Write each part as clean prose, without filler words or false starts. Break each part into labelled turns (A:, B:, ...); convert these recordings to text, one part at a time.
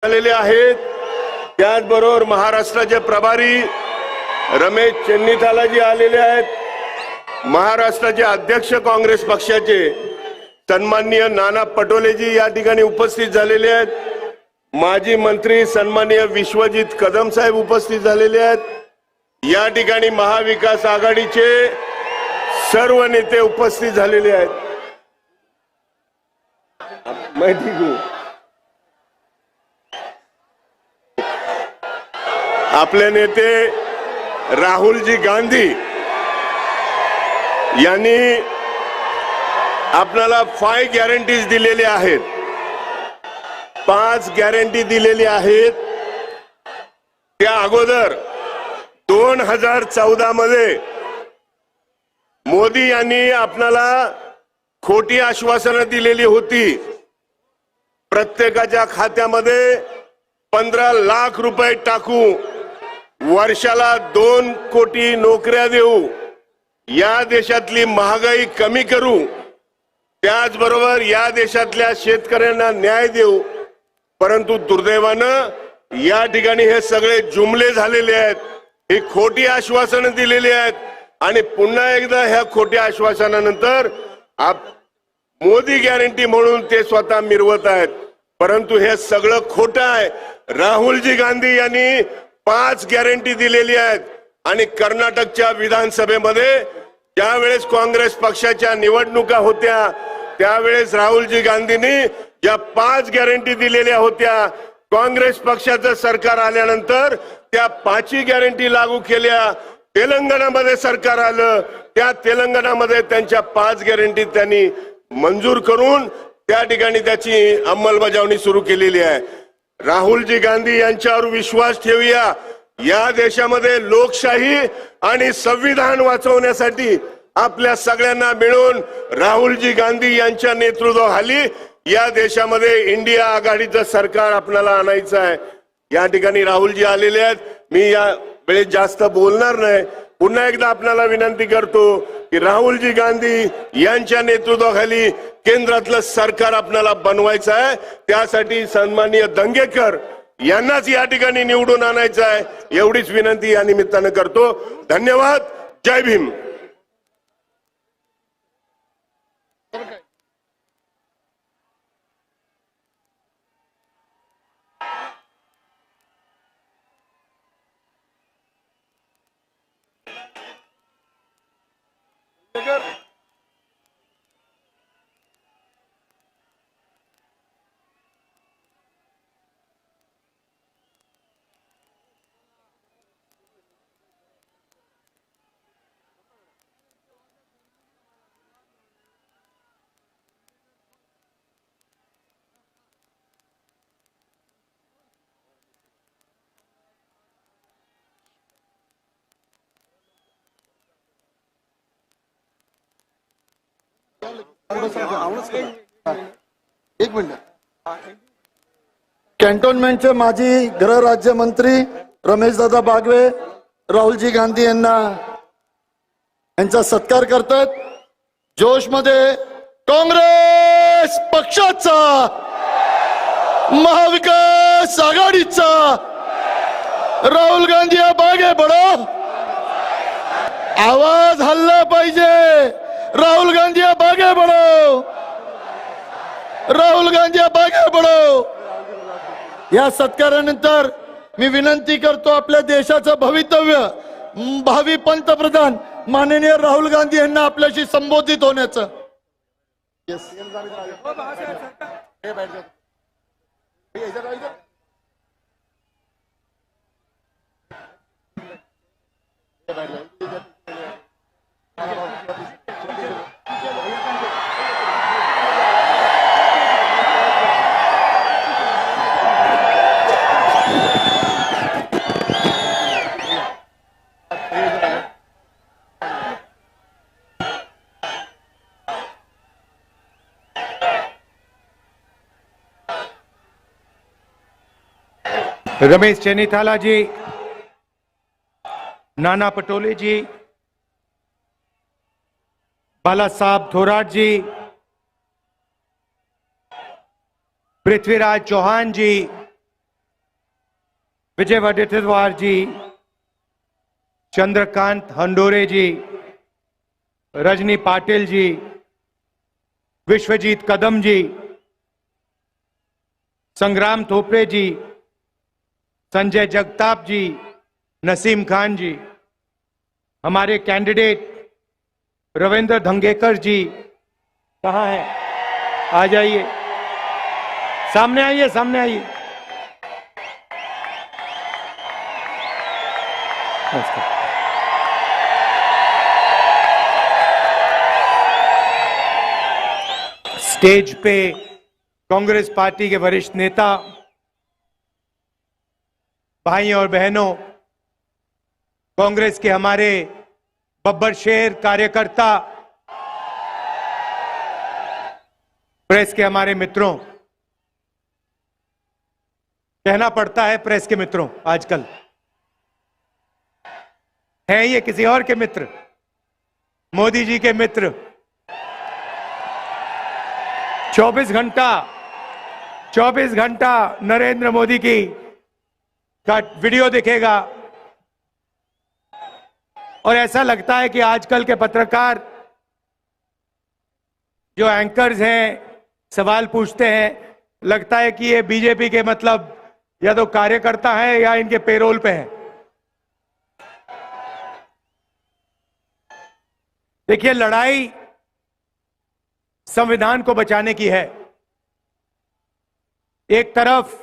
A: झालेले आहेत। त्याचबरोबर महाराष्ट्राचे प्रभारी रमेश चेन्नीथालाजी आलेले आहेत। महाराष्ट्राचे अध्यक्ष काँग्रेस पक्षाचे सन्माननीय नाना पटोलेजी या ठिकाणी उपस्थित झालेले आहेत। माजी मंत्री सन्माननीय विश्वजित कदम साहेब उपस्थित झालेले आहेत। या ठिकाणी महाविकास आघाडीचे सर्व नेते उपस्थित झालेले आहेत। माहिती घेऊ आपले नेते राहुलजी गांधी यांनी आपल्याला 5 गॅरंटीज दिलेले आहेत। 5 गॅरंटी दिलेली आहेत। त्या अगोदर 2014 मध्ये मोदी यांनी आपल्याला खोटी आश्वासनं दिलेली होती। प्रत्येकाच्या खात्यामध्ये 15 लाख रुपये टाकू, वर्षाला 2 कोटी नोकऱ्या देऊ, या देशातली महागाई कमी करू, त्याचबरोबर या देशातल्या शेतकऱ्यांना न्याय देऊ। परंतु दुर्दैवानं या ठिकाणी हे सगळे जुमले झालेले आहेत। ही खोटी आश्वासनं दिलेली आहेत आणि पुन्हा एकदा ह्या खोट्या आश्वासनानंतर मोदी गॅरंटी म्हणून ते स्वतः मिरवत आहेत। परंतु हे सगळं खोटं आहे। राहुलजी गांधी यांनी 5 गॅरंटी दिलेली आहेत आणि कर्नाटकच्या विधानसभेमध्ये ज्यावेळेस काँग्रेस पक्षाच्या निवडणुका होत्या त्यावेळेस राहुलजी गांधींनी ज्या 5 गॅरंटी दिलेल्या होत्या, काँग्रेस पक्षाचं सरकार आल्यानंतर त्या 5ही गॅरंटी लागू केल्या। तेलंगणामध्ये सरकार आलं, त्या तेलंगणामध्ये त्यांच्या 5 गॅरंटी त्यांनी मंजूर करून त्या ठिकाणी त्याची अंमलबजावणी सुरू केलेली आहे। राहुलजी गांधी यांच्यावर विश्वास ठेवूया। या देशामध्ये लोकशाही आणि संविधान वाचवण्यासाठी आपल्या सगळ्यांना मिळून राहुलजी गांधी यांच्या नेतृत्वाखाली या देशामध्ये इंडिया आघाडीचं सरकार आपल्याला आणायचं आहे। या ठिकाणी राहुलजी आलेले आहेत। मी या वेळेस जास्त बोलणार नाही। पुन्हा एकदा आपल्याला विनंती करतो की राहुलजी गांधी यांच्या नेतृत्वाखाली केंद्रातलं सरकार आपल्याला बनवायचं आहे। त्यासाठी सन्माननीय दंगेकर यांनाच या ठिकाणी निवडून आणायचं आहे। एवढीच विनंती या निमित्तानं करतो। धन्यवाद। जय भीम।
B: एक मिनिट। कॅन्टोन्मेंटचे माजी गृह राज्यमंत्री रमेशदादा बागवे राहुलजी गांधी यांचा सत्कार करतात। जोशमध्ये काँग्रेस पक्षाचा, महाविकास आघाडीचा राहुल गांधी बागे बडो। आवाज हल्ला पाहिजे। राहुल गांधी बागे बढ़ो, राहुल गांधी बागे बढ़ो। या सत्कारानंतर मी विनंती करतो आपल्या देशाचं भवितव्य भावी पंतप्रधान माननीय राहुल गांधी यांना आपल्याशी संबोधित होण्याचं।
C: रमेश चेन्नीथाला जी, नाना पटोले जी, बाला साहब थोराट जी, पृथ्वीराज चौहान जी, विजय वडेट्टीवार जी, चंद्रकांत हंडोरे जी, रजनी पाटिल जी, विश्वजीत कदम जी, संग्राम थोपरे जी, संजय जगताप जी, नसीम खान जी, हमारे कैंडिडेट रविंद्र धंगेकर जी कहाँ हैं? आ जाइए, सामने आइए, सामने आइए। नमस्कार। स्टेज पे कांग्रेस पार्टी के वरिष्ठ नेता, भाई और बहनों, कांग्रेस के हमारे बब्बर शेर कार्यकर्ता, प्रेस के हमारे मित्रों, कहना पड़ता है प्रेस के मित्रों, आजकल हैं ये किसी और के मित्र, मोदी जी के मित्र। 24 घंटा नरेंद्र मोदी का वीडियो दिखेगा और ऐसा लगता है कि आजकल के पत्रकार जो एंकर्स हैं, सवाल पूछते हैं, लगता है कि ये बीजेपी के मतलब या तो कार्यकर्ता हैं या इनके पेरोल पे हैं। देखिए, लड़ाई संविधान को बचाने की है। एक तरफ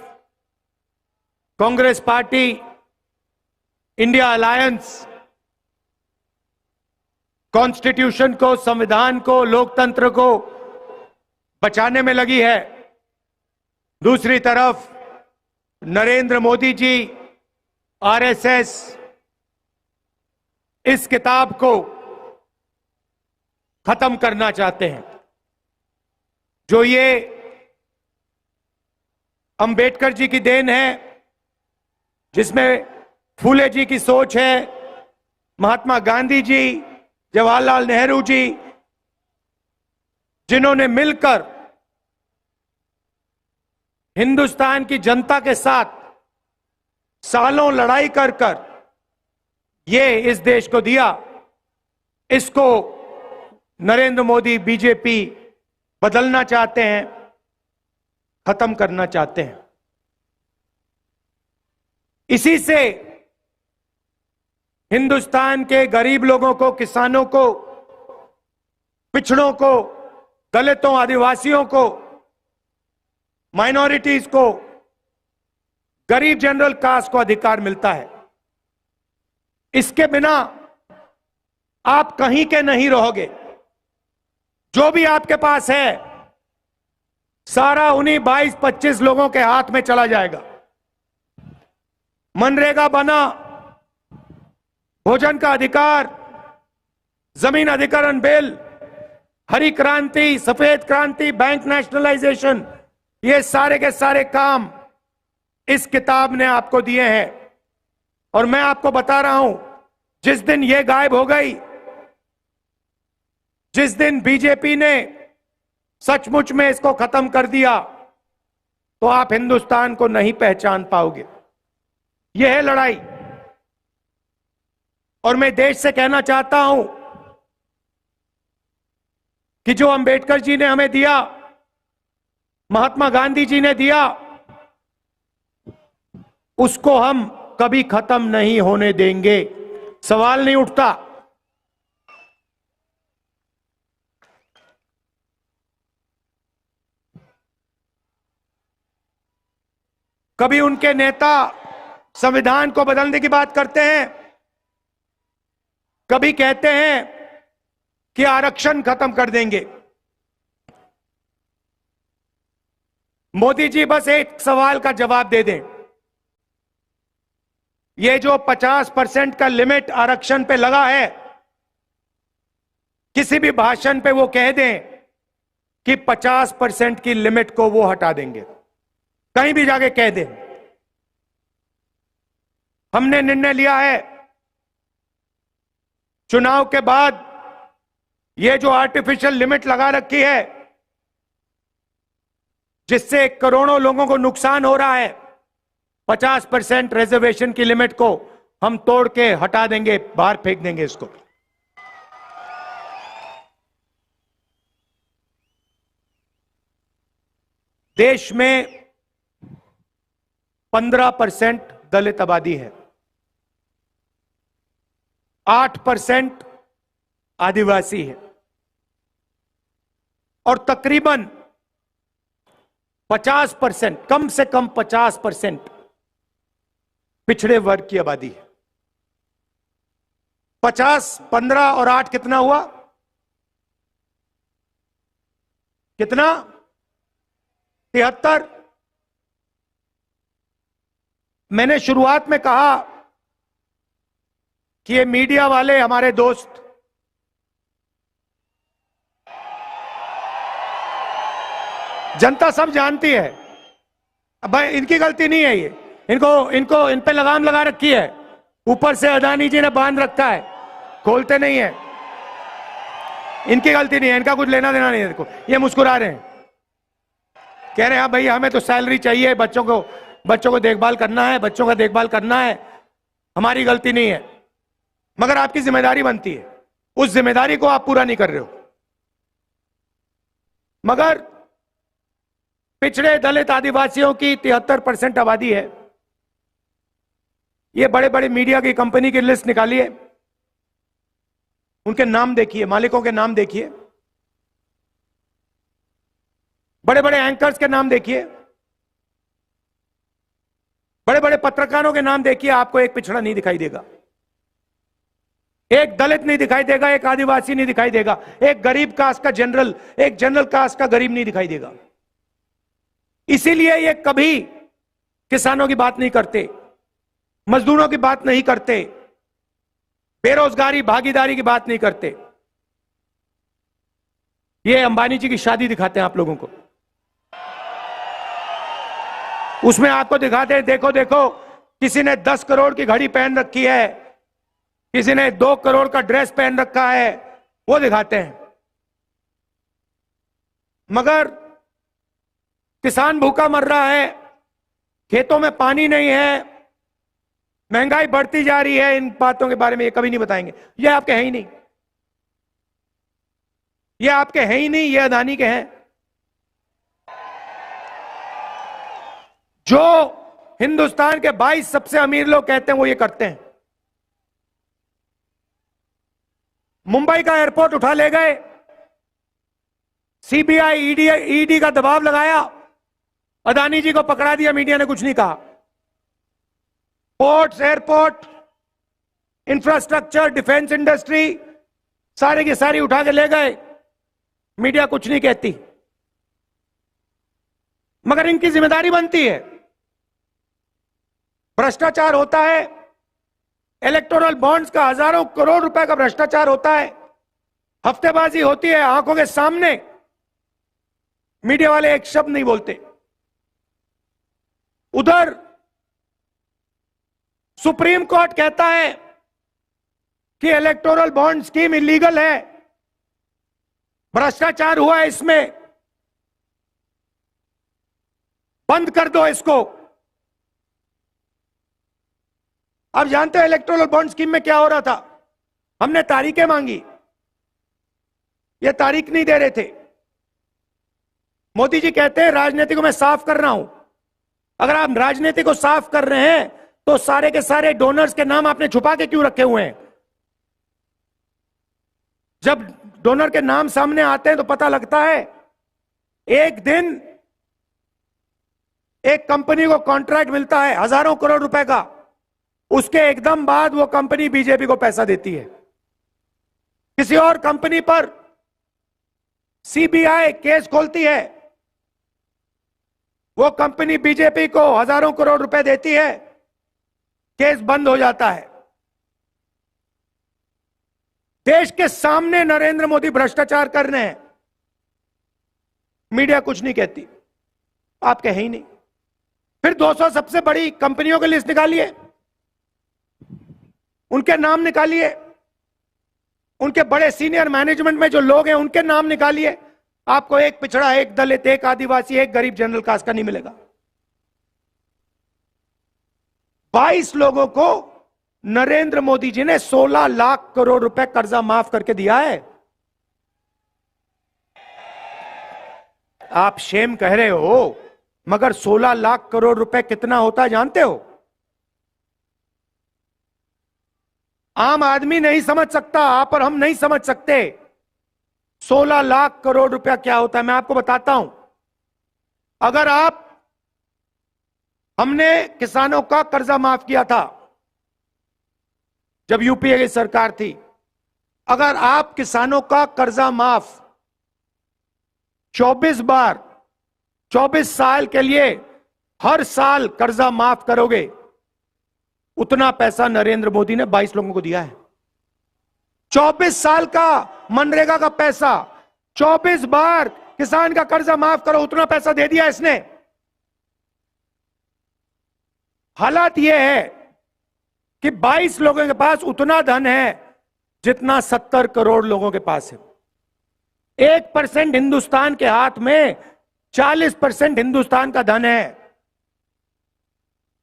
C: Congress party, India alliance constitution को, संविधान को, लोकतंत्र को बचाने में लगी है। दूसरी तरफ नरेंद्र मोदी जी, आरएसएस इस किताब को खत्म करना चाहते हैं। जो ये अंबेडकर जी की देन है, जिसमें फूले जी की सोच है, महात्मा गांधी जी, जवाहरलाल नेहरू जी, जिन्होंने मिलकर हिंदुस्तान की जनता के साथ सालों लड़ाई कर कर ये इस देश को दिया, इसको नरेंद्र मोदी, बीजेपी बदलना चाहते हैं, खत्म करना चाहते हैं। इसी से हिंदुस्तान के गरीब लोगों को, किसानों को, पिछड़ों को, दलितों, आदिवासियों को, माइनॉरिटीज को, गरीब जनरल कास्ट को अधिकार मिलता है। इसके बिना आप कहीं के नहीं रहोगे। जो भी आपके पास है सारा उन्हीं 22-25 लोगों के हाथ में चला जाएगा। मनरेगा बना, भोजन का अधिकार, जमीन अधिग्रहण बिल, हरी क्रांति, सफेद क्रांति, बैंक नेशनलाइजेशन, ये सारे के सारे काम इस किताब ने आपको दिए हैं। और मैं आपको बता रहा हूं, जिस दिन ये गायब हो गई, जिस दिन बीजेपी ने सचमुच में इसको खत्म कर दिया, तो आप हिंदुस्तान को नहीं पहचान पाओगे। यह है लड़ाई। और मैं देश से कहना चाहता हूं कि जो अंबेडकर जी ने हमें दिया, महात्मा गांधी जी ने दिया, उसको हम कभी खत्म नहीं होने देंगे। सवाल नहीं उठता। कभी उनके नेता संविधान को बदलने की बात करते हैं, कभी कहते हैं कि आरक्षण खत्म कर देंगे। मोदी जी बस एक सवाल का जवाब दे दें। ये जो 50% का लिमिट आरक्षण पे लगा है, किसी भी भाषण पे वो कह दें कि 50% की लिमिट को वो हटा देंगे, कहीं भी जाके कह दें। हमने निर्णय लिया है, चुनाव के बाद ये जो आर्टिफिशियल लिमिट लगा रखी है, जिससे करोड़ों लोगों को नुकसान हो रहा है, 50% रिजर्वेशन की लिमिट को हम तोड़ के हटा देंगे, बाहर फेंक देंगे इसको। देश में 15% दलित आबादी है, 8% आदिवासी है और तकरीबन 50%, कम से कम 50% पिछड़े वर्ग की आबादी है। 50, 15 और 8 कितना हुआ? कितना? 73। मैंने शुरुआत में कहा कि ये मीडिया वाले हमारे दोस्त जनता सब जानती है, भाई इनकी गलती नहीं है, ये इनको इन पे लगाम लगा रखी है, ऊपर से अदानी जी ने बांध रखा है, खोलते नहीं है। इनकी गलती नहीं है, इनका कुछ लेना देना नहीं है। देखो ये मुस्कुरा रहे हैं, कह रहे हैं हाँ भाई हमें तो सैलरी चाहिए, बच्चों को देखभाल करना है, बच्चों का देखभाल करना है, हमारी गलती नहीं है। मगर आपकी जिम्मेदारी बनती है, उस जिम्मेदारी को आप पूरा नहीं कर रहे हो। मगर पिछड़े दलित आदिवासियों की 73% आबादी है। ये बड़े बड़े मीडिया की कंपनी की लिस्ट निकालिए, उनके नाम देखिए, मालिकों के नाम देखिए, बड़े बड़े एंकर्स के नाम देखिए, बड़े बड़े पत्रकारों के नाम देखिए, आपको एक पिछड़ा नहीं दिखाई देगा, एक दलित नहीं दिखाई देगा, एक आदिवासी नहीं दिखाई देगा, एक गरीब कास्ट का जनरल, एक जनरल कास्ट का गरीब नहीं दिखाई देगा। इसीलिए ये कभी किसानों की बात नहीं करते, मजदूरों की बात नहीं करते, बेरोजगारी भागीदारी की बात नहीं करते। ये अंबानी जी की शादी दिखाते हैं आप लोगों को, उसमें आपको दिखाते हैं देखो देखो किसी ने 10 करोड़ की घड़ी पहन रखी है, किसी ने 2 करोड़ का ड्रेस पहन रखा है, वो दिखाते हैं। मगर किसान भूखा मर रहा है, खेतों में पानी नहीं है, महंगाई बढ़ती जा रही है, इन बातों के बारे में ये कभी नहीं बताएंगे। ये आपके हैं ही नहीं, ये आपके हैं ही नहीं, ये अदानी के हैं। जो हिंदुस्तान के 22 सबसे अमीर लोग कहते हैं वो ये करते हैं। मुंबई का एयरपोर्ट उठा ले गए, सीबीआई ईडी का दबाव लगाया, अदानी जी को पकड़ा दिया, मीडिया ने कुछ नहीं कहा। Ports, airport, infrastructure, defence industry सारे की सारी उठा के ले गए, मीडिया कुछ नहीं कहती। मगर इनकी जिम्मेदारी बनती है। भ्रष्टाचार होता है, इलेक्टोरल बॉन्ड्स का हजारों करोड़ रुपए का भ्रष्टाचार होता है, हफ्तेबाजी होती है आंखों के सामने, मीडिया वाले एक शब्द नहीं बोलते। उधर सुप्रीम कोर्ट कहता है कि इलेक्टोरल बॉन्ड स्कीम इलीगल है, भ्रष्टाचार हुआ है इसमें, बंद कर दो इसको। आप जानते हैं इलेक्टोरल बॉन्ड स्कीम में क्या हो रहा था? हमने तारीखें मांगी, ये तारीख नहीं दे रहे थे। मोदी जी कहते हैं राजनीति को मैं साफ कर रहा हूं। अगर आप राजनीति को साफ कर रहे हैं तो सारे के सारे डोनर्स के नाम आपने छुपा के क्यों रखे हुए हैं? जब डोनर के नाम सामने आते हैं तो पता लगता है। एक दिन एक कंपनी को कॉन्ट्रैक्ट मिलता है हजारों करोड़ रुपए का, उसके एकदम बाद वो कंपनी बीजेपी को पैसा देती है। किसी और कंपनी पर सीबीआई केस खोलती है, वो कंपनी बीजेपी को हजारों करोड़ रुपए देती है, केस बंद हो जाता है। देश के सामने नरेंद्र मोदी भ्रष्टाचार कर रहे हैं, मीडिया कुछ नहीं कहती, आपके हैं ही नहीं। फिर 200 सबसे बड़ी कंपनियों की लिस्ट निकालिए, उनके नाम निकालिए, उनके बड़े सीनियर मैनेजमेंट में जो लोग हैं उनके नाम निकालिए, आपको एक पिछड़ा, एक दलित, एक आदिवासी, एक गरीब जनरल कास्ट का नहीं मिलेगा। 22 लोगों को नरेंद्र मोदी जी ने 16 लाख करोड़ रुपए कर्जा माफ करके दिया है। आप शेम कह रहे हो, मगर 16 लाख करोड़ रुपए कितना होता है जानते हो? आम आदमी नहीं समझ सकता, आप और हम नहीं समझ सकते 16 लाख करोड़ रुपया क्या होता है। मैं आपको बताता हूं। अगर हमने किसानों का कर्जा माफ किया था जब यूपीए की सरकार थी, अगर आप किसानों का कर्जा माफ 24 बार 24 साल के लिए हर साल कर्जा माफ करोगे, उतना पैसा नरेंद्र मोदी ने 22 लोगों को दिया है। 24 साल का मनरेगा का पैसा 24 बार किसान का कर्जा माफ करो, उतना पैसा दे दिया इसने। हालात यह है कि 22 लोगों के पास उतना धन है जितना 70 करोड़ लोगों के पास है। 1% हिंदुस्तान के हाथ में 40% हिंदुस्तान का धन है।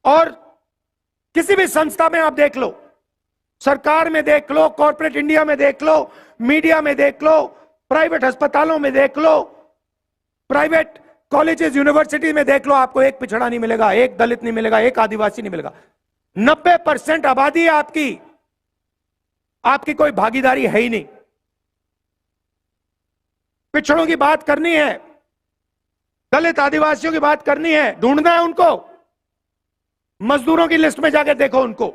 C: और किसी भी संस्था में आप देख लो, सरकार में देख लो, कॉर्पोरेट इंडिया में देख लो, मीडिया में देख लो, प्राइवेट अस्पतालों में देख लो, प्राइवेट कॉलेजेस यूनिवर्सिटी में देख लो, आपको एक पिछड़ा नहीं मिलेगा, एक दलित नहीं मिलेगा, एक आदिवासी नहीं मिलेगा। 90% आबादी है आपकी कोई भागीदारी है ही नहीं। पिछड़ों की बात करनी है, दलित आदिवासियों की बात करनी है, ढूंढना है उनको, मजदूरों की लिस्ट में जाके देखो उनको,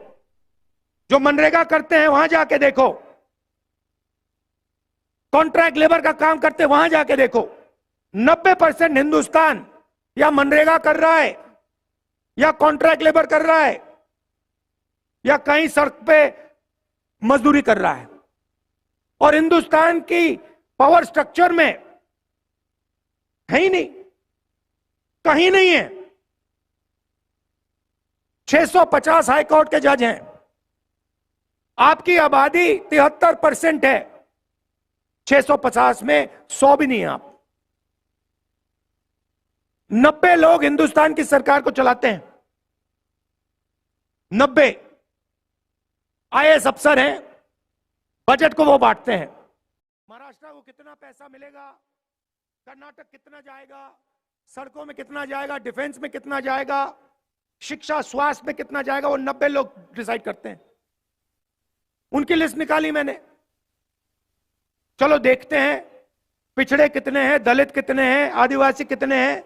C: जो मनरेगा करते हैं वहां जाके देखो, कॉन्ट्रैक्ट लेबर का काम करते हैं वहां जाके देखो। 90% हिंदुस्तान या मनरेगा कर रहा है, या कॉन्ट्रैक्ट लेबर कर रहा है, या कहीं सड़क पे मजदूरी कर रहा है। और हिंदुस्तान की पावर स्ट्रक्चर में है ही नहीं, कहीं नहीं है। 650 हाई कोर्ट के जज हैं, आपकी आबादी 73% है, 650 में 100 भी नहीं है आप। 90 लोग हिंदुस्तान की सरकार को चलाते हैं, 90 आईएएस अफसर हैं, बजट को वो बांटते हैं। महाराष्ट्र को कितना पैसा मिलेगा, कर्नाटक कितना जाएगा, सड़कों में कितना जाएगा, डिफेंस में कितना जाएगा, शिक्षा स्वास्थ्य में कितना जाएगा, वो 90 लोग डिसाइड करते हैं। उनकी लिस्ट निकाली मैंने। चलो देखते हैं पिछड़े कितने हैं, दलित कितने हैं, आदिवासी कितने हैं।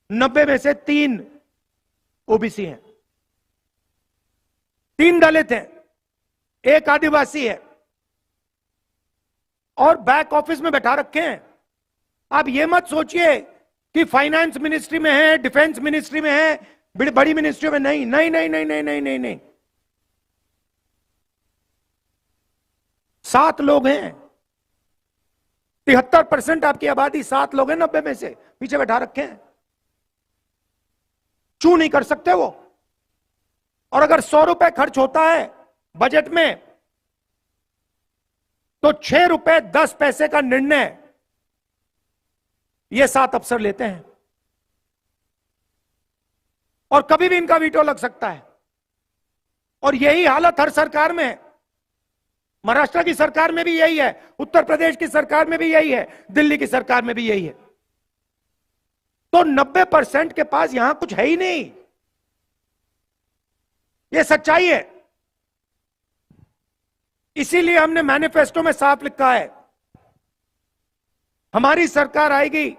C: 90 में से 3 ओबीसी हैं, 3 दलित हैं, 1 आदिवासी है, और बैक ऑफिस में बैठा रखे हैं। आप ये मत सोचिए कि फाइनेंस मिनिस्ट्री में है, डिफेंस मिनिस्ट्री में है, बड़ी मिनिस्ट्री में नहीं, नहीं नहीं नहीं नहीं नहीं नहीं नहीं। 7 लोग हैं, 73% आपकी आबादी, 7 लोग हैं 90 में से, पीछे बैठा रखे हैं। चू नहीं कर सकते वो। और अगर 100 रुपए खर्च होता है बजट में, तो 6 रुपए 10 पैसे का निर्णय ये 7 अफसर लेते हैं, और कभी भी इनका वीटो लग सकता है। और यही हालत हर सरकार में है। महाराष्ट्र की सरकार में भी यही है, उत्तर प्रदेश की सरकार में भी यही है, दिल्ली की सरकार में भी यही है। तो 90% के पास यहां कुछ है ही नहीं, यह सच्चाई है। इसीलिए हमने मैनिफेस्टो में साफ लिखा है, हमारी सरकार आएगी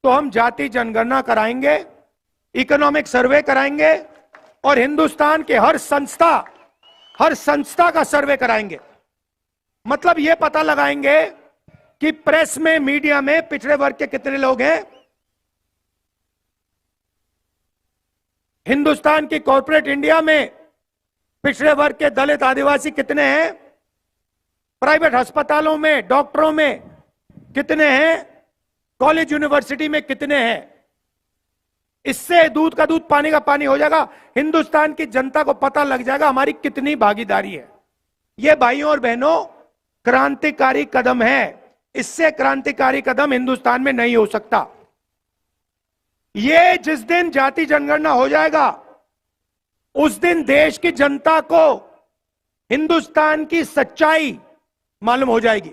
C: तो हम जाति जनगणना कराएंगे, इकोनॉमिक सर्वे कराएंगे, और हिंदुस्तान के हर संस्था का सर्वे कराएंगे। मतलब यह पता लगाएंगे कि प्रेस में, मीडिया में पिछड़े वर्ग के कितने लोग हैं, हिंदुस्तान की कॉर्पोरेट इंडिया में पिछड़े वर्ग के दलित आदिवासी कितने हैं, प्राइवेट अस्पतालों में डॉक्टरों में कितने हैं, कॉलेज यूनिवर्सिटी में कितने हैं। इससे दूध का दूध पानी का पानी हो जाएगा। हिंदुस्तान की जनता को पता लग जाएगा हमारी कितनी भागीदारी है। यह भाइयों और बहनों क्रांतिकारी कदम है। इससे क्रांतिकारी कदम हिंदुस्तान में नहीं हो सकता। ये जिस दिन जाति जनगणना हो जाएगा उस दिन देश की जनता को हिंदुस्तान की सच्चाई मालूम हो जाएगी।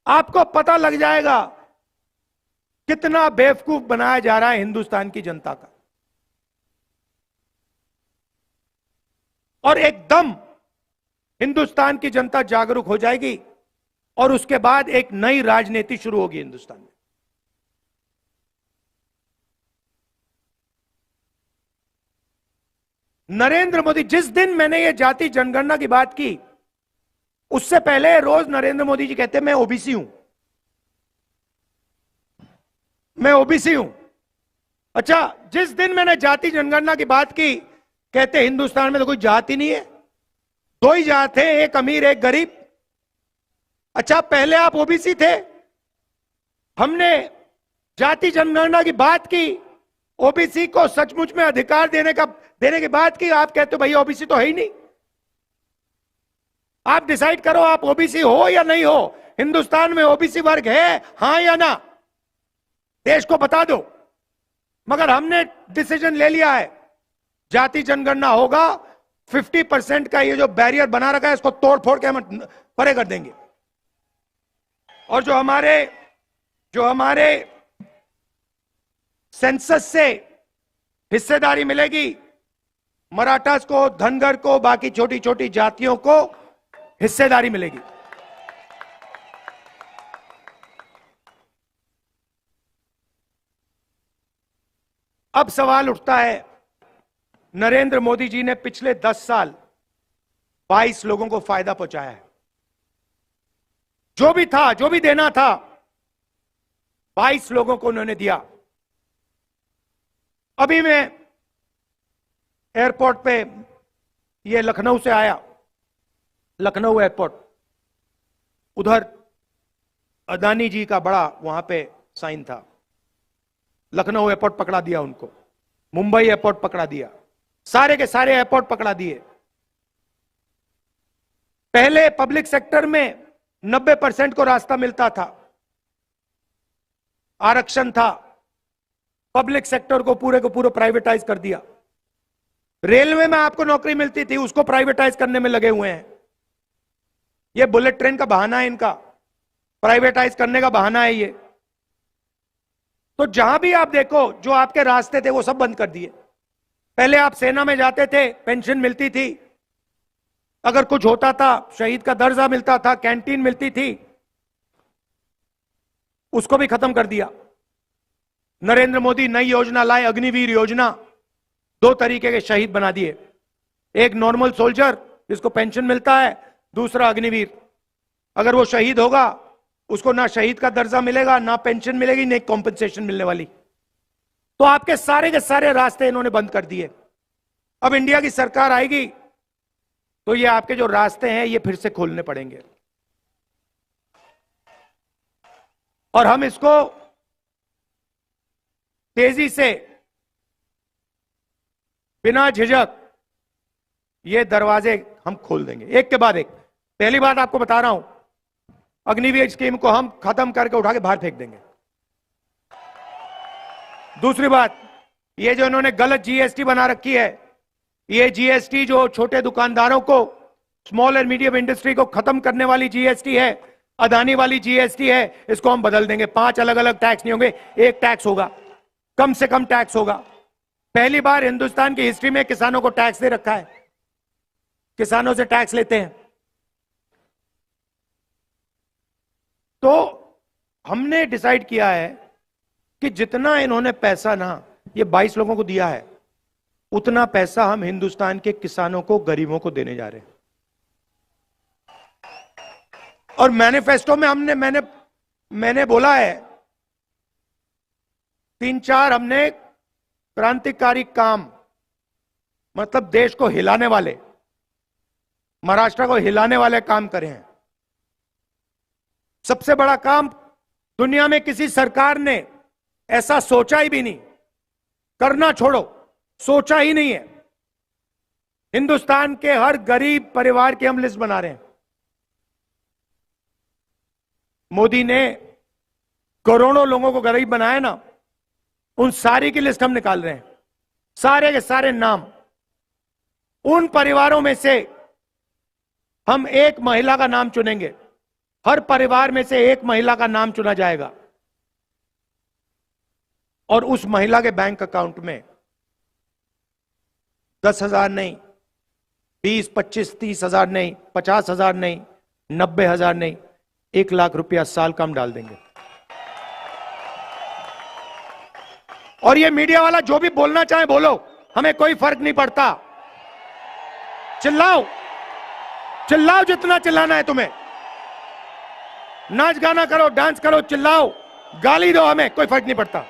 C: आपको पता लग जाएगा कितना बेवकूफ बनाया जा रहा है हिंदुस्तान की जनता का। और एकदम हिंदुस्तान की जनता जागरूक हो जाएगी और उसके बाद एक नई राजनीति शुरू होगी हिंदुस्तान में। नरेंद्र मोदी, जिस दिन मैंने ये जाति जनगणना की बात की उससे पहले रोज नरेंद्र मोदी जी कहते मैं ओबीसी हूं, मैं ओबीसी हूं। अच्छा, जिस दिन मैंने जाति जनगणना की बात की कहते हिंदुस्तान में तो कोई जाति नहीं है, दो ही जात है, एक अमीर एक गरीब। अच्छा, पहले आप ओबीसी थे, हमने जाति जनगणना की बात की, ओबीसी को सचमुच में अधिकार देने की बात की, आप कहते हो भाई ओबीसी तो है ही नहीं। आप डिसाइड करो आप ओबीसी हो या नहीं हो। हिंदुस्तान में ओबीसी वर्ग है, हां या ना, देश को बता दो। मगर हमने डिसीजन ले लिया है, जाति जनगणना होगा, 50% का ये जो बैरियर बना रखा है इसको तोड़ फोड़ के हम परे कर देंगे। और जो हमारे सेंसस से हिस्सेदारी मिलेगी, मराठास को, धनगर को, बाकी छोटी छोटी जातियों को हिस्सेदारी मिलेगी। अब सवाल उठता है, नरेंद्र मोदी जी ने पिछले 10 साल 22 लोगों को फायदा पहुंचाया है। जो भी था, जो भी देना था, 22 लोगों को उन्होंने दिया। अभी मैं एयरपोर्ट पे, ये लखनऊ से आया, लखनऊ एयरपोर्ट, उधर अदानी जी का बड़ा वहां पे साइन था। लखनऊ एयरपोर्ट पकड़ा दिया उनको, मुंबई एयरपोर्ट पकड़ा दिया, सारे के सारे एयरपोर्ट पकड़ा दिए। पहले पब्लिक सेक्टर में 90% को रास्ता मिलता था, आरक्षण था, पब्लिक सेक्टर को पूरे प्राइवेटाइज कर दिया। रेलवे में आपको नौकरी मिलती थी, उसको प्राइवेटाइज करने में लगे हुए हैं। ये बुलेट ट्रेन का बहाना है इनका, प्राइवेटाइज करने का बहाना है ये। तो जहां भी आप देखो, जो आपके रास्ते थे वो सब बंद कर दिए। पहले आप सेना में जाते थे, पेंशन मिलती थी, अगर कुछ होता था शहीद का दर्जा मिलता था, कैंटीन मिलती थी, उसको भी खत्म कर दिया। नरेंद्र मोदी नई योजना लाए, अग्निवीर योजना। 2 तरीके के शहीद बना दिए, एक नॉर्मल सोल्जर जिसको पेंशन मिलता है, दूसरा अग्निवीर। अगर वो शहीद होगा उसको ना शहीद का दर्जा मिलेगा, ना पेंशन मिलेगी, ना कॉम्पेंसेशन मिलने वाली। तो आपके सारे के सारे रास्ते इन्होंने बंद कर दिए। अब इंडिया की सरकार आएगी तो ये आपके जो रास्ते हैं ये फिर से खोलने पड़ेंगे। और हम इसको तेजी से, बिना झिझक ये दरवाजे हम खोल देंगे, एक के बाद एक। पहली बात आपको बता रहा हूं, अग्निवीर स्कीम को हम खत्म करके उठा के बाहर फेंक देंगे। दूसरी बात, ये जो इन्होंने गलत जीएसटी बना रखी है, ये जीएसटी जो छोटे दुकानदारों को, स्मॉल एंड मीडियम इंडस्ट्री को खत्म करने वाली जीएसटी है, अदानी वाली जीएसटी है, इसको हम बदल देंगे। 5 अलग अलग टैक्स नहीं होंगे, एक टैक्स होगा, कम से कम टैक्स होगा। पहली बार हिंदुस्तान की हिस्ट्री में किसानों को टैक्स दे रखा है, किसानों से टैक्स लेते हैं। तो हमने डिसाइड किया है कि जितना इन्होंने पैसा ना ये 22 लोगों को दिया है, उतना पैसा हम हिंदुस्तान के किसानों को, गरीबों को देने जा रहे हैं। और मैनिफेस्टो में मैंने बोला है 3-4 हमने क्रांतिकारी काम, मतलब देश को हिलाने वाले, महाराष्ट्र को हिलाने वाले काम करे हैं। सबसे बड़ा काम, दुनिया में किसी सरकार ने ऐसा सोचा ही भी नहीं, करना छोड़ो, सोचा ही नहीं है। हिंदुस्तान के हर गरीब परिवार की हम लिस्ट बना रहे हैं। मोदी ने करोड़ों लोगों को गरीब बनाया ना, उन सारी की लिस्ट हम निकाल रहे हैं, सारे के सारे नाम। उन परिवारों में से हम एक महिला का नाम चुनेंगे, हर परिवार में से एक महिला का नाम चुना जाएगा और उस महिला के बैंक अकाउंट में 10,000 नहीं, 20, 25, 30,000 नहीं, 50,000 नहीं, 90,000 नहीं, 1 लाख रुपया साल का हम डाल देंगे। और ये मीडिया वाला जो भी बोलना चाहे बोलो, हमें कोई फर्क नहीं पड़ता। चिल्लाओ, चिल्लाओ जितना चिल्लाना है तुम्हें, नाच गाना करो, डांस करो, चिल्लाओ, गाली दो, हमें कोई फर्क नहीं पड़ता।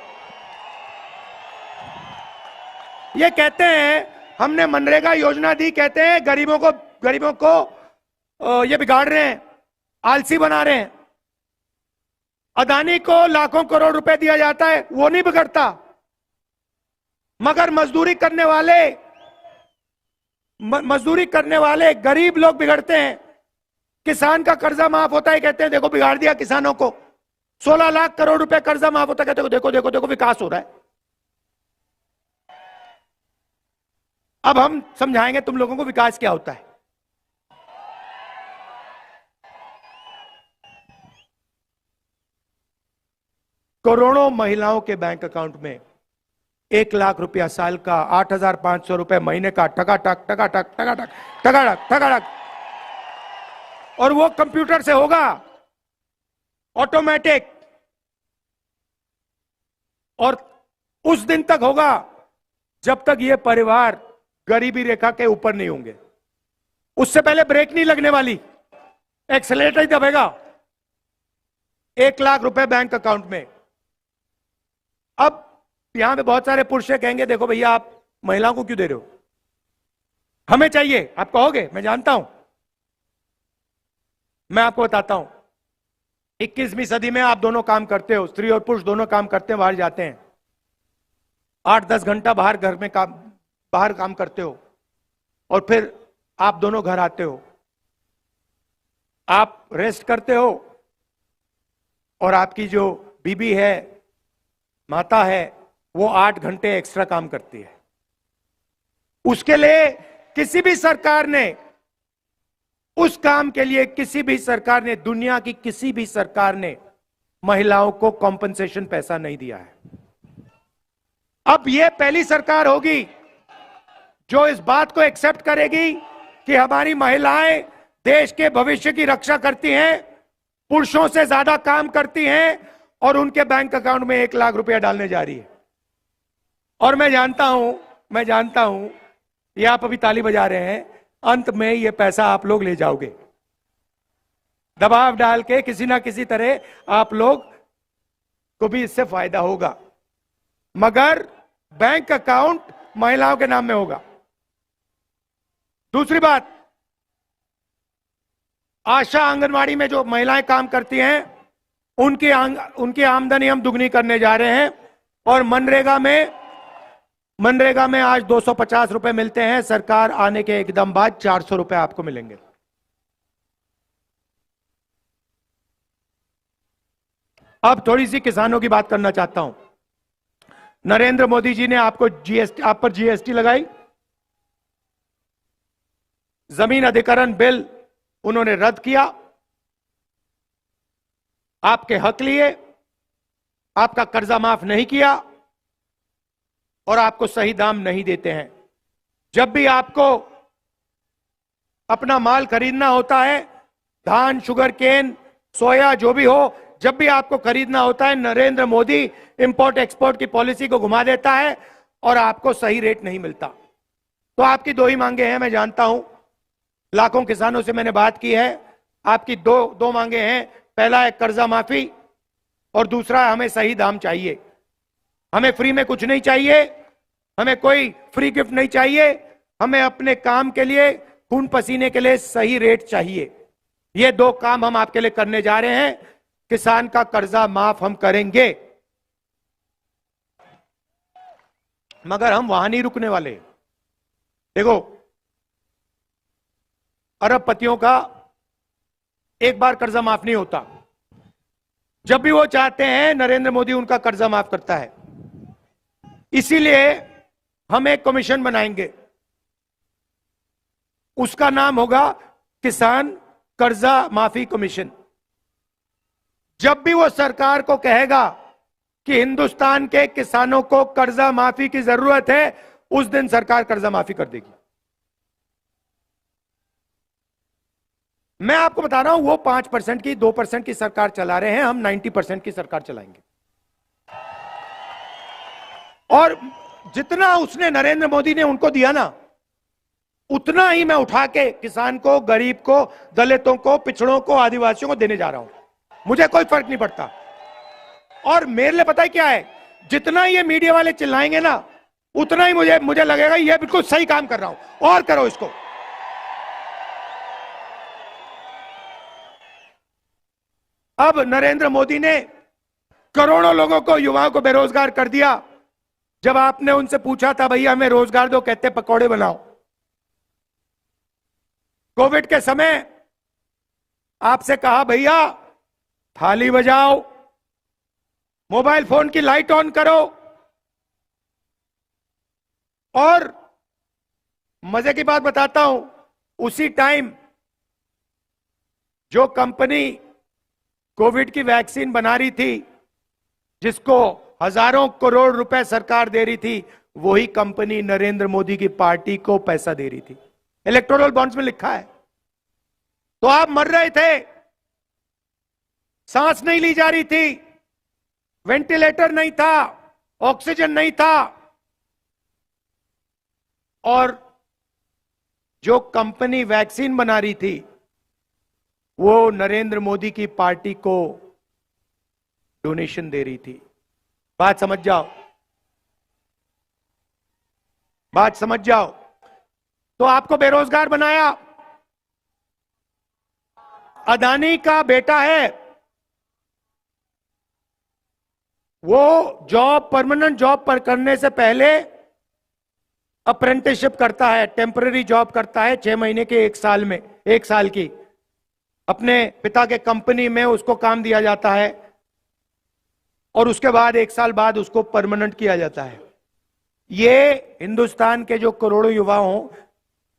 C: ये कहते हैं हमने मनरेगा योजना दी, कहते हैं गरीबों को ये बिगाड़ रहे हैं, आलसी बना रहे हैं। अदानी को लाखों करोड़ रुपए दिया जाता है, वो नहीं बिगड़ता, मगर मजदूरी करने वाले गरीब लोग बिगड़ते हैं। किसान का कर्जा माफ होता है, कहते हैं देखो बिगाड़ दिया किसानों को। 16 लाख करोड़ रुपए कर्जा माफ होता है, कहते हो देखो देखो देखो विकास हो रहा है। अब हम समझाएंगे तुम लोगों को विकास क्या होता है। करोड़ों महिलाओं के बैंक अकाउंट में 1 लाख रुपया साल का, 8,500 रुपए महीने का, टकाटक टकाटक टकाटक टकाटक टकाटक। और वो कंप्यूटर से होगा, ऑटोमेटिक, और उस दिन तक होगा जब तक ये परिवार गरीबी रेखा के ऊपर नहीं होंगे। उससे पहले ब्रेक नहीं लगने वाली, एक्सेलेरेटर ही दबेगा। 1 लाख रुपए बैंक अकाउंट में। अब यहां पे बहुत सारे पुरुष कहेंगे देखो भैया आप महिलाओं को क्यों दे रहे हो, हमें चाहिए। आप कहोगे, मैं जानता हूं, मैं आपको बताता हूं। 21वीं सदी में आप दोनों काम करते हो, स्त्री और पुरुष दोनों काम करते हैं, बाहर जाते हैं, 8-10 घंटा बाहर घर में बाहर काम करते हो, और फिर आप दोनों घर आते हो, आप रेस्ट करते हो, और आपकी जो बीबी है, माता है, वो 8 घंटे एक्स्ट्रा काम करती है। उसके लिए किसी भी सरकार ने, उस काम के लिए किसी भी सरकार ने, दुनिया की किसी भी सरकार ने महिलाओं को कॉम्पनसेशन पैसा नहीं दिया है। अब यह पहली सरकार होगी जो इस बात को एक्सेप्ट करेगी कि हमारी महिलाएं देश के भविष्य की रक्षा करती हैं, पुरुषों से ज्यादा काम करती हैं, और उनके बैंक अकाउंट में 1 लाख रुपया डालने जा रही है। और मैं जानता हूं, ये आप अभी ताली बजा रहे हैं, अंत में ये पैसा आप लोग ले जाओगे, दबाव डाल के किसी ना किसी तरह आप लोग को भी इससे फायदा होगा, मगर बैंक अकाउंट महिलाओं के नाम में होगा। दूसरी बात, आशा आंगनवाड़ी में जो महिलाएं काम करती हैं, उनकी आमदनी हम दुगनी करने जा रहे हैं। और मनरेगा में आज 250 रुपए मिलते हैं, सरकार आने के एकदम बाद 400 रुपए आपको मिलेंगे। अब थोड़ी सी किसानों की बात करना चाहता हूं। नरेंद्र मोदी जी ने आप पर जीएसटी लगाई, जमीन अधिग्रहण बिल उन्होंने रद्द किया, आपके हक लिए, आपका कर्जा माफ नहीं किया, और आपको सही दाम नहीं देते हैं। जब भी आपको अपना माल खरीदना होता है, धान, शुगर केन, सोया, जो भी हो, जब भी आपको खरीदना होता है, नरेंद्र मोदी इंपोर्ट एक्सपोर्ट की पॉलिसी को घुमा देता है और आपको सही रेट नहीं मिलता। तो आपकी 2 ही मांगे हैं, मैं जानता हूं, लाखों किसानों से मैंने बात की है। आपकी दो मांगे हैं, पहला है कर्जा माफी, और दूसरा हमें सही दाम चाहिए। हमें फ्री में कुछ नहीं चाहिए, हमें कोई फ्री गिफ्ट नहीं चाहिए, हमें अपने काम के लिए, खून पसीने के लिए सही रेट चाहिए। ये 2 काम हम आपके लिए करने जा रहे हैं। किसान का कर्जा माफ हम करेंगे, मगर हम वहां नहीं रुकने वाले। देखो, अरबपतियों का एक बार कर्जा माफ नहीं होता, जब भी वो चाहते हैं नरेंद्र मोदी उनका कर्जा माफ करता है। इसीलिए हम एक कमीशन बनाएंगे, उसका नाम होगा किसान कर्जा माफी कमीशन। जब भी वो सरकार को कहेगा कि हिंदुस्तान के किसानों को कर्जा माफी की जरूरत है, उस दिन सरकार कर्जा माफी कर देगी। मैं आपको बता रहा हूं, वो 5% की 2% की सरकार चला रहे हैं, हम 90% की सरकार चलाएंगे। और जितना उसने नरेंद्र मोदी ने उनको दिया ना, उतना ही मैं उठा के किसान को, गरीब को, दलितों को, पिछड़ों को, आदिवासियों को देने जा रहा हूं। मुझे कोई फर्क नहीं पड़ता। और मेरे लिए पता है क्या है, जितना ये मीडिया वाले चिल्लाएंगे ना, उतना ही मुझे लगेगा ये बिल्कुल सही काम कर रहा हूं, और करो इसको। अब नरेंद्र मोदी ने करोड़ों लोगों को, युवाओं को बेरोजगार कर दिया। जब आपने उनसे पूछा था भैया हमें रोजगार दो, कहते पकौड़े बनाओ। कोविड के समय आपसे कहा भैया थाली बजाओ, मोबाइल फोन की लाइट ऑन करो। और मजे की बात बताता हूं, उसी टाइम जो कंपनी कोविड की वैक्सीन बना रही थी, जिसको हजारों करोड़ रुपए सरकार दे रही थी, वही कंपनी नरेंद्र मोदी की पार्टी को पैसा दे रही थी। इलेक्टोरल बॉन्ड्स में लिखा है। तो आप मर रहे थे, सांस नहीं ली जा रही थी, वेंटिलेटर नहीं था, ऑक्सीजन नहीं था, और जो कंपनी वैक्सीन बना रही थी वो नरेंद्र मोदी की पार्टी को डोनेशन दे रही थी। बात समझ जाओ, बात समझ जाओ। तो आपको बेरोजगार बनाया। अदानी का बेटा है, वो जॉब, परमानेंट जॉब पर करने से पहले अप्रेंटिसशिप करता है, टेम्पररी जॉब करता है 6 महीने के, 1 साल में, 1 साल की। अपने पिता के कंपनी में उसको काम दिया जाता है और उसके बाद 1 साल बाद उसको परमानेंट किया जाता है। ये हिंदुस्तान के जो करोड़ों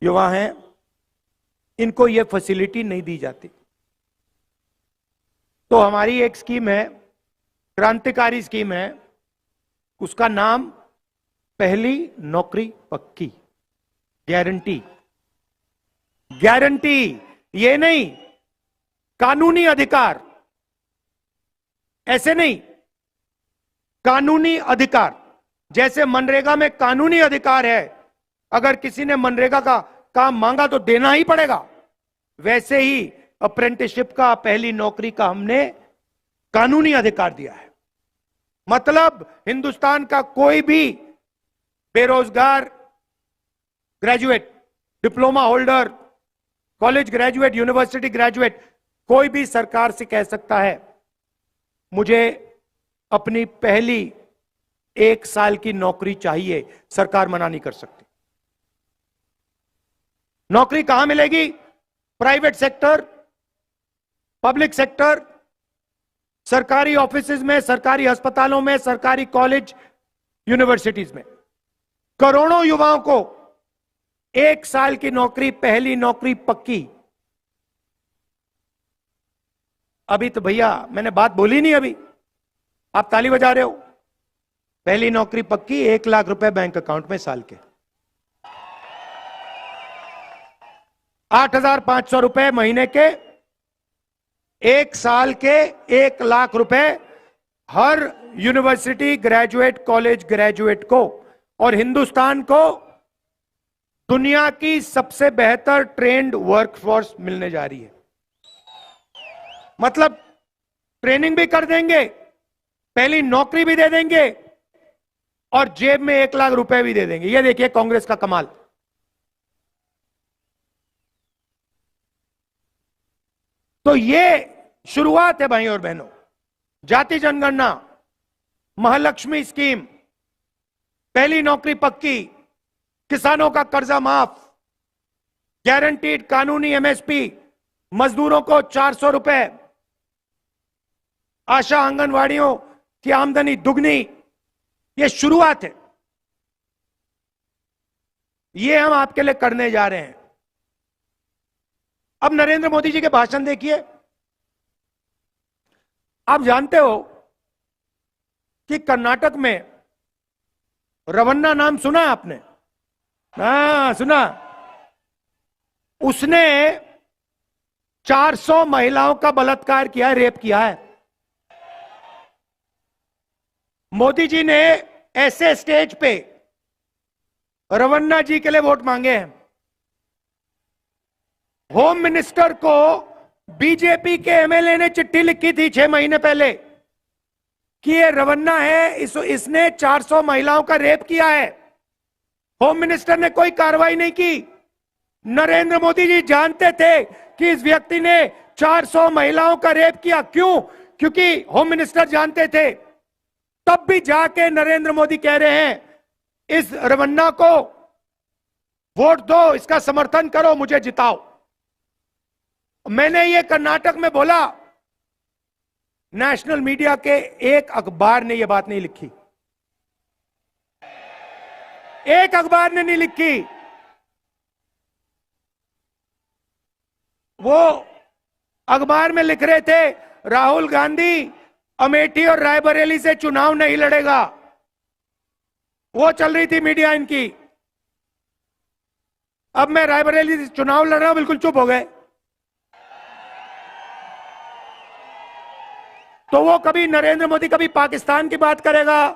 C: युवा हैं, इनको ये फैसिलिटी नहीं दी जाती। तो हमारी एक स्कीम है, क्रांतिकारी स्कीम है, उसका नाम पहली नौकरी पक्की, गारंटी। गारंटी, ये नहीं कानूनी अधिकार, ऐसे नहीं, कानूनी अधिकार। जैसे मनरेगा में कानूनी अधिकार है, अगर किसी ने मनरेगा का काम मांगा तो देना ही पड़ेगा, वैसे ही अप्रेंटिसशिप का, पहली नौकरी का हमने कानूनी अधिकार दिया है। मतलब हिंदुस्तान का कोई भी बेरोजगार graduate, diploma holder, college graduate, university graduate, कोई भी सरकार से कह सकता है मुझे अपनी पहली 1 साल की नौकरी चाहिए, सरकार मना नहीं कर सकती। नौकरी कहां मिलेगी? प्राइवेट सेक्टर, पब्लिक सेक्टर, सरकारी ऑफिसेज में, सरकारी अस्पतालों में, सरकारी कॉलेज, यूनिवर्सिटीज में। करोड़ों युवाओं को 1 साल की नौकरी, पहली नौकरी पक्की। अभी तो भैया मैंने बात बोली नहीं, अभी आप ताली बजा रहे हो। पहली नौकरी पक्की, 1 लाख रुपए बैंक अकाउंट में साल के, 8,500 रुपए महीने के, 1 साल के 1 लाख रुपए हर यूनिवर्सिटी ग्रेजुएट, कॉलेज ग्रेजुएट को। और हिंदुस्तान को दुनिया की सबसे बेहतर ट्रेंड वर्कफोर्स मिलने जा रही है। मतलब ट्रेनिंग भी कर देंगे, पहली नौकरी भी दे देंगे, और जेब में 1 लाख रुपए भी दे देंगे। ये देखिए कांग्रेस का कमाल। तो ये शुरुआत है भाई और बहनों। जाति जनगणना, महालक्ष्मी स्कीम, पहली नौकरी पक्की, किसानों का कर्जा माफ, गारंटीड कानूनी एमएसपी, मजदूरों को 400 रुपए, आशा आंगनवाड़ियों की आमदनी दुगनी। ये शुरुआत है। ये हम आपके लिए करने जा रहे हैं। अब नरेंद्र मोदी जी के भाषण देखिए। आप जानते हो कि कर्नाटक में रवन्ना नाम सुना है आपने? हाँ, सुना। उसने 400 महिलाओं का बलात्कार किया है, रेप किया है। मोदी जी ने ऐसे स्टेज पे रवन्ना जी के लिए वोट मांगे हैं। होम मिनिस्टर को बीजेपी के एमएलए ने चिट्ठी लिखी थी 6 महीने पहले कि ये रवन्ना है, इसने 400 महिलाओं का रेप किया है। होम मिनिस्टर ने कोई कार्रवाई नहीं की। नरेंद्र मोदी जी जानते थे कि इस व्यक्ति ने 400 महिलाओं का रेप किया। क्यों? क्योंकि होम मिनिस्टर जानते थे। तब भी जाके नरेंद्र मोदी कह रहे हैं इस रवन्ना को वोट दो, इसका समर्थन करो, मुझे जिताओ। मैंने ये कर्नाटक में बोला, नेशनल मीडिया के एक अखबार ने यह बात नहीं लिखी, एक अखबार ने नहीं लिखी। वो अखबार में लिख रहे थे राहुल गांधी अमेठी और रायबरेली से चुनाव नहीं लड़ेगा। वो चल रही थी मीडिया इनकी। अब मैं रायबरेली से चुनाव लड़ रहा हूं, बिल्कुल चुप हो गए। तो वो कभी नरेंद्र मोदी कभी पाकिस्तान की बात करेगा,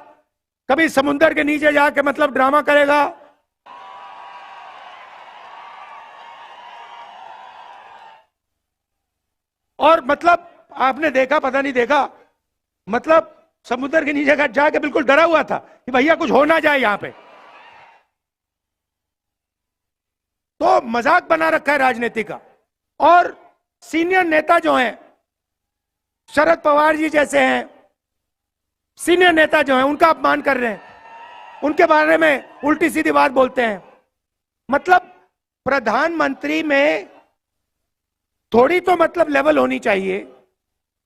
C: कभी समुद्र के नीचे जाके मतलब ड्रामा करेगा। और मतलब आपने देखा, पता नहीं देखा, मतलब समुद्र के नीचे जाके बिल्कुल डरा हुआ था कि भैया कुछ हो ना जाए यहां पे। तो मजाक बना रखा है राजनीति का। और सीनियर नेता जो हैं, शरद पवार जी जैसे हैं, सीनियर नेता जो हैं, उनका अपमान कर रहे हैं, उनके बारे में उल्टी सीधी बात बोलते हैं। मतलब प्रधानमंत्री में थोड़ी तो मतलब लेवल होनी चाहिए।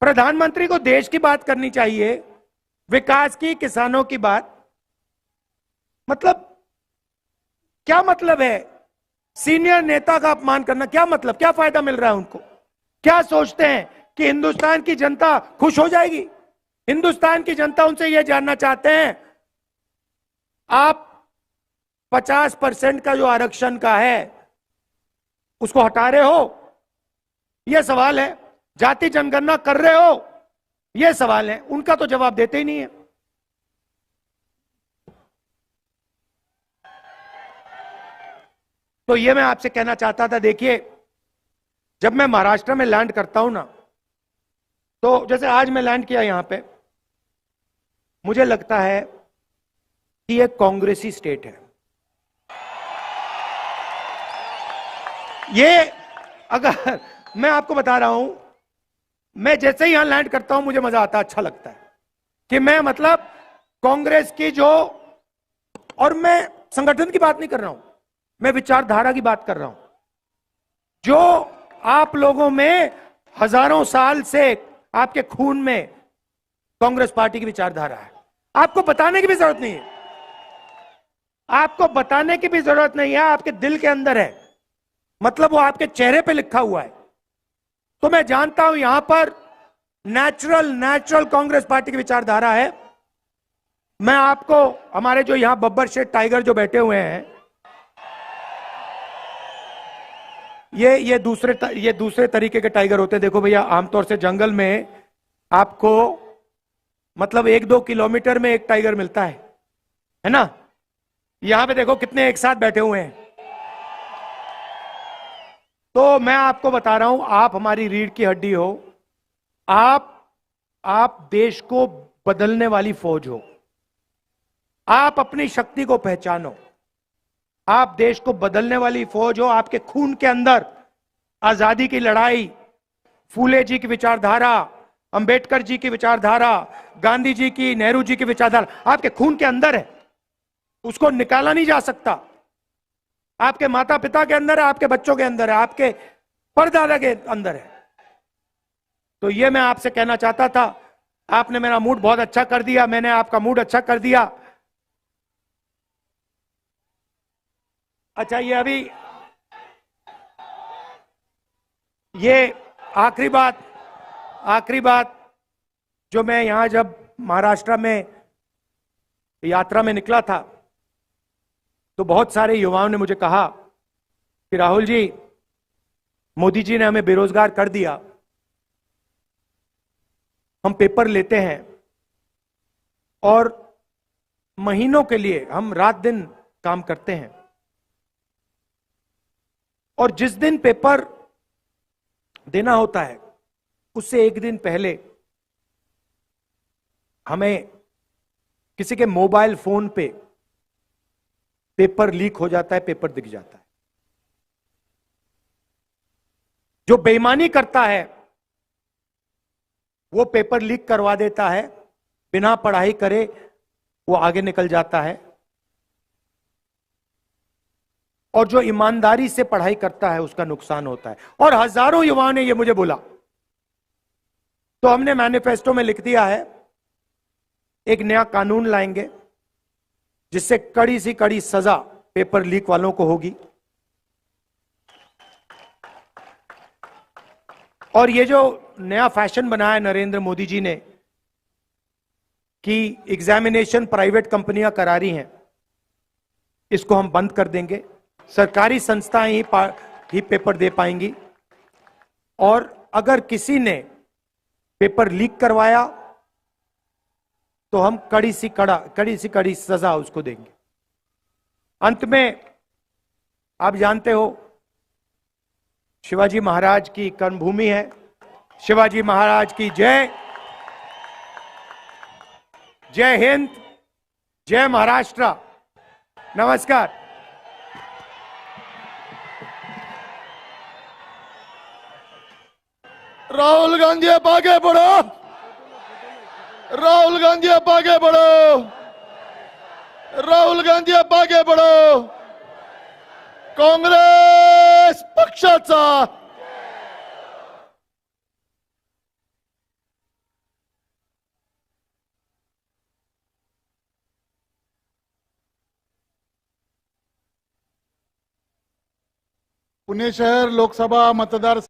C: प्रधानमंत्री को देश की बात करनी चाहिए, विकास की, किसानों की बात। मतलब क्या मतलब है सीनियर नेता का अपमान करना? क्या मतलब, क्या फायदा मिल रहा है उनको? क्या सोचते हैं कि हिंदुस्तान की जनता खुश हो जाएगी? हिंदुस्तान की जनता उनसे यह जानना चाहते हैं, आप 50% का जो आरक्षण का है उसको हटा रहे हो, यह सवाल है। जाति जनगणना कर रहे हो, यह सवाल है। उनका तो जवाब देते ही नहीं है। तो यह मैं आपसे कहना चाहता था। देखिए, जब मैं महाराष्ट्र में लैंड करता हूं ना, तो जैसे आज मैं लैंड किया यहां पे, मुझे लगता है कि यह कांग्रेसी स्टेट है। ये अगर मैं आपको बता रहा हूं, मैं जैसे ही यहां लैंड करता हूं मुझे मजा आता है, अच्छा लगता है कि मैं मतलब कांग्रेस की जो, और मैं संगठन की बात नहीं कर रहा हूं, मैं विचारधारा की बात कर रहा हूं, जो आप लोगों में हजारों साल से आपके खून में कांग्रेस पार्टी की विचारधारा है। आपको बताने की भी जरूरत नहीं है, आपको बताने की भी जरूरत नहीं है, आपके दिल के अंदर है। मतलब वो आपके चेहरे पे लिखा हुआ है। तो मैं जानता हूं यहां पर नेचुरल कांग्रेस पार्टी की विचारधारा है। मैं आपको, हमारे जो यहां बब्बर शेठ टाइगर जो बैठे हुए हैं, ये दूसरे तरीके के टाइगर होते हैं। देखो भैया, आमतौर से जंगल में आपको मतलब 1-2 किलोमीटर में एक टाइगर मिलता है ना? यहां पे देखो कितने एक साथ बैठे हुए हैं। तो मैं आपको बता रहा हूं, आप हमारी रीढ़ की हड्डी हो, आप देश को बदलने वाली फौज हो। आप अपनी शक्ति को पहचानो, आप देश को बदलने वाली फौज हो। आपके खून के अंदर आजादी की लड़ाई, फूले जी की विचारधारा, अंबेडकर जी की विचारधारा, गांधी जी की, नेहरू जी की विचारधारा आपके खून के अंदर है। उसको निकाला नहीं जा सकता। आपके माता पिता के अंदर है, आपके बच्चों के अंदर है, आपके परदादा के अंदर है। तो ये मैं आपसे कहना चाहता था। आपने मेरा मूड बहुत अच्छा कर दिया, मैंने आपका मूड अच्छा कर दिया। अच्छा, ये आखिरी बात जो मैं यहां जब महाराष्ट्र में यात्रा में निकला था तो बहुत सारे युवाओं ने मुझे कहा कि राहुल जी, मोदी जी ने हमें बेरोजगार कर दिया, हम पेपर लेते हैं और महीनों के लिए हम रात दिन काम करते हैं और जिस दिन पेपर देना होता है उससे एक दिन पहले हमें किसी के मोबाइल फोन पे पेपर लीक हो जाता है, पेपर दिख जाता है। जो बेईमानी करता है वो पेपर लीक करवा देता है, बिना पढ़ाई करे वो आगे निकल जाता है, और जो ईमानदारी से पढ़ाई करता है उसका नुकसान होता है। और हजारों युवाओं ने ये मुझे बोला, तो हमने मैनिफेस्टो में लिख दिया है एक नया कानून लाएंगे जिससे कड़ी से कड़ी सजा पेपर लीक वालों को होगी। और ये जो नया फैशन बनाया है नरेंद्र मोदी जी ने कि एग्जामिनेशन प्राइवेट कंपनियां करा रही हैं, इसको हम बंद कर देंगे। सरकारी संस्थाएं ही पेपर दे पाएंगी, और अगर किसी ने पेपर लीक करवाया तो हम कड़ी सी कड़ी सजा उसको देंगे। अंत में आप जानते हो शिवाजी महाराज की कर्मभूमि है, शिवाजी महाराज की जय। जय हिंद, जय महाराष्ट्र, नमस्कार।
B: राहुल गांधी आप आगे बढ़ो, राहुल गांधी आप आगे बढ़ो, राहुल गांधी आप आगे बढ़ो। काँग्रेस पक्षाचा पुणे शहर लोकसभा मतदार